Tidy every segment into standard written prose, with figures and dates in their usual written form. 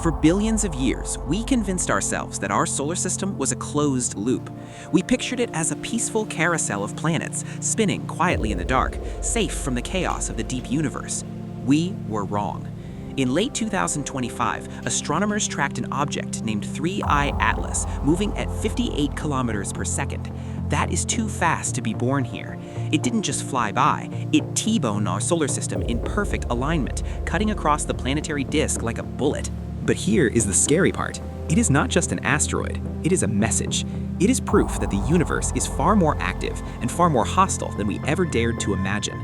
For billions of years, we convinced ourselves that our solar system was a closed loop. We pictured it as a peaceful carousel of planets, spinning quietly in the dark, safe from the chaos of the deep universe. We were wrong. In late 2025, astronomers tracked an object named 3I Atlas, moving at 58 kilometers per second. That is too fast to be born here. It didn't just fly by, it T-boned our solar system in perfect alignment, cutting across the planetary disk like a bullet. But here is the scary part. It is not just an asteroid, it is a message. It is proof that the universe is far more active and far more hostile than we ever dared to imagine.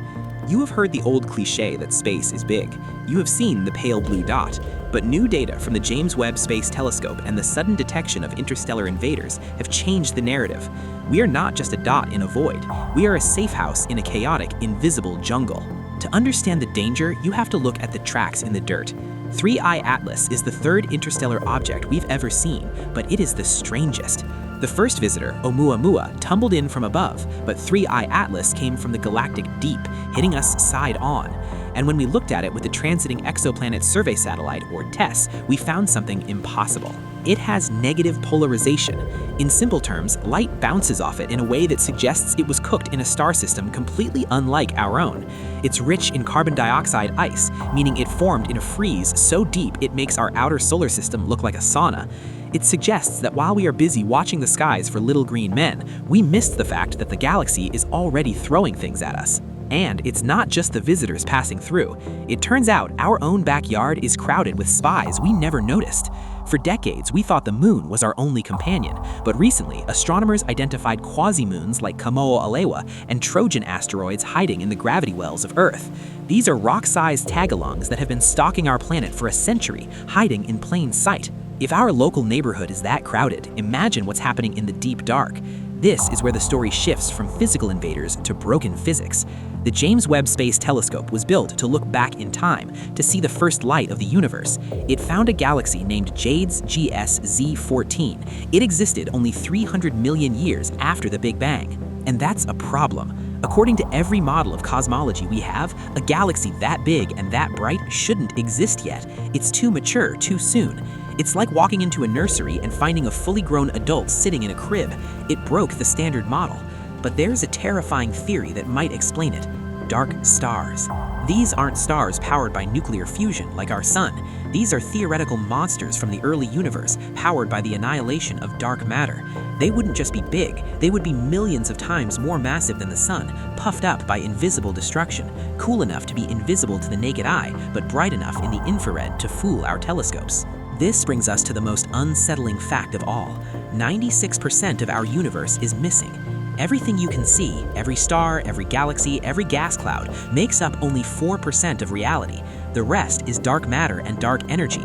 You have heard the old cliche that space is big. You have seen the pale blue dot. But new data from the James Webb Space Telescope and the sudden detection of interstellar invaders have changed the narrative. We are not just a dot in a void. We are a safe house in a chaotic, invisible jungle. To understand the danger, you have to look at the tracks in the dirt. 3I Atlas is the third interstellar object we've ever seen, but it is the strangest. The first visitor, Oumuamua, tumbled in from above, but 3I Atlas came from the galactic deep, hitting us side on. And when we looked at it with the Transiting Exoplanet Survey Satellite, or TESS, we found something impossible. It has negative polarization. In simple terms, light bounces off it in a way that suggests it was cooked in a star system completely unlike our own. It's rich in carbon dioxide ice, meaning it formed in a freeze so deep it makes our outer solar system look like a sauna. It suggests that while we are busy watching the skies for little green men, we missed the fact that the galaxy is already throwing things at us. And it's not just the visitors passing through. It turns out our own backyard is crowded with spies we never noticed. For decades, we thought the moon was our only companion, but recently, astronomers identified quasi-moons like Kamoʻoalewa and Trojan asteroids hiding in the gravity wells of Earth. These are rock-sized tagalongs that have been stalking our planet for a century, hiding in plain sight. If our local neighborhood is that crowded, imagine what's happening in the deep dark. This is where the story shifts from physical invaders to broken physics. The James Webb Space Telescope was built to look back in time to see the first light of the universe. It found a galaxy named JADES GS-Z14. It existed only 300 million years after the Big Bang. And that's a problem. According to every model of cosmology we have, a galaxy that big and that bright shouldn't exist yet. It's too mature too soon. It's like walking into a nursery and finding a fully grown adult sitting in a crib. It broke the standard model. But there's a terrifying theory that might explain it. Dark stars. These aren't stars powered by nuclear fusion like our sun. These are theoretical monsters from the early universe, powered by the annihilation of dark matter. They wouldn't just be big, they would be millions of times more massive than the sun, puffed up by invisible destruction, cool enough to be invisible to the naked eye, but bright enough in the infrared to fool our telescopes. This brings us to the most unsettling fact of all. 96% of our universe is missing. Everything you can see, every star, every galaxy, every gas cloud, makes up only 4% of reality. The rest is dark matter and dark energy.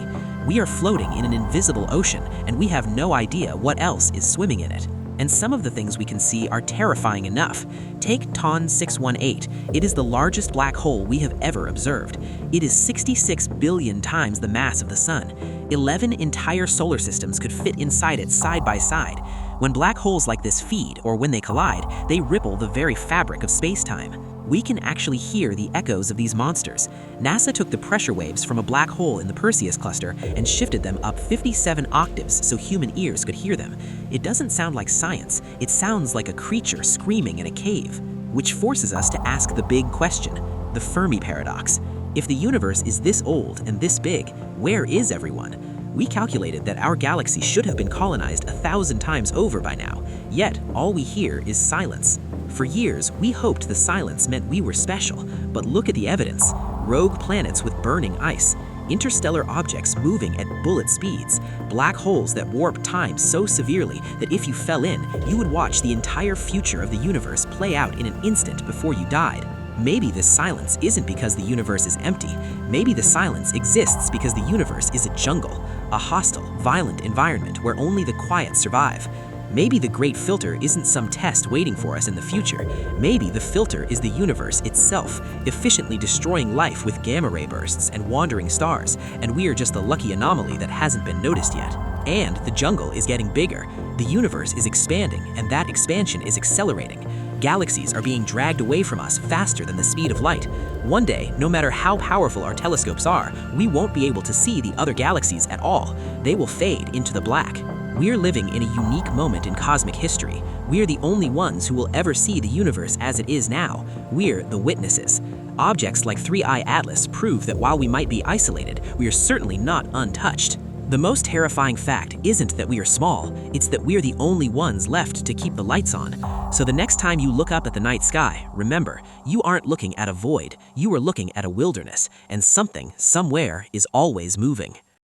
We are floating in an invisible ocean, and we have no idea what else is swimming in it. And some of the things we can see are terrifying enough. Take TON 618. It is the largest black hole we have ever observed. It is 66 billion times the mass of the sun. 11 entire solar systems could fit inside it side by side. When black holes like this feed, or when they collide, they ripple the very fabric of space-time. We can actually hear the echoes of these monsters. NASA took the pressure waves from a black hole in the Perseus cluster and shifted them up 57 octaves so human ears could hear them. It doesn't sound like science, it sounds like a creature screaming in a cave. Which forces us to ask the big question, the Fermi paradox. If the universe is this old and this big, where is everyone? We calculated that our galaxy should have been colonized 1,000 times over by now, yet all we hear is silence. For years, we hoped the silence meant we were special, but look at the evidence. Rogue planets with burning ice, interstellar objects moving at bullet speeds, black holes that warp time so severely that if you fell in, you would watch the entire future of the universe play out in an instant before you died. Maybe this silence isn't because the universe is empty. Maybe the silence exists because the universe is a jungle, a hostile, violent environment where only the quiet survive. Maybe the great filter isn't some test waiting for us in the future. Maybe the filter is the universe itself, efficiently destroying life with gamma ray bursts and wandering stars, and we are just the lucky anomaly that hasn't been noticed yet. And the jungle is getting bigger. The universe is expanding, and that expansion is accelerating. Galaxies are being dragged away from us faster than the speed of light. One day, no matter how powerful our telescopes are, we won't be able to see the other galaxies at all. They will fade into the black. We're living in a unique moment in cosmic history. We're the only ones who will ever see the universe as it is now. We're the witnesses. Objects like 3I Atlas prove that while we might be isolated, we are certainly not untouched. The most terrifying fact isn't that we are small, it's that we're the only ones left to keep the lights on. So the next time you look up at the night sky, remember, you aren't looking at a void, you are looking at a wilderness, and something, somewhere, is always moving.